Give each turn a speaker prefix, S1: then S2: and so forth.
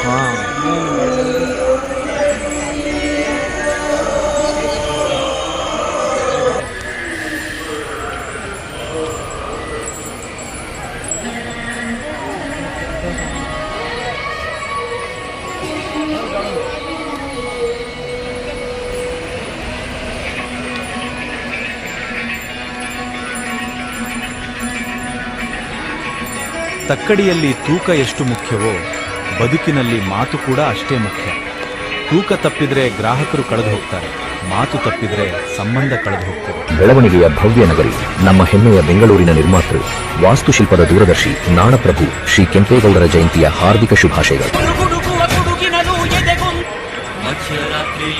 S1: ಹಾಂ. ತಕ್ಕಡಿಯಲ್ಲಿ ತೂಕ ಎಷ್ಟು ಮುಖ್ಯವೋ ಬದುಕಿನಲ್ಲಿ ಮಾತು ಕೂಡ ಅಷ್ಟೇ ಮುಖ್ಯ. ತೂಕ ತಪ್ಪಿದ್ರೆ ಗ್ರಾಹಕರು ಕಳೆದು ಹೋಗ್ತಾರೆ, ಮಾತು ತಪ್ಪಿದ್ರೆ ಸಂಬಂಧ ಕಳೆದು ಹೋಗ್ತದೆ.
S2: ಬೆಳವಣಿಗೆಯ ಭವ್ಯ ನಗರಿ, ನಮ್ಮ ಹೆಮ್ಮೆಯ ಬೆಂಗಳೂರಿನ ನಿರ್ಮಾತೃ, ವಾಸ್ತುಶಿಲ್ಪದ ದೂರದರ್ಶಿ ನಾಡಪ್ರಭು ಶ್ರೀ ಕೆಂಪೇಗೌಡರ ಜಯಂತಿಯ ಹಾರ್ದಿಕ ಶುಭಾಶಯಗಳು.
S3: ಮಧ್ಯರಾತ್ರಿ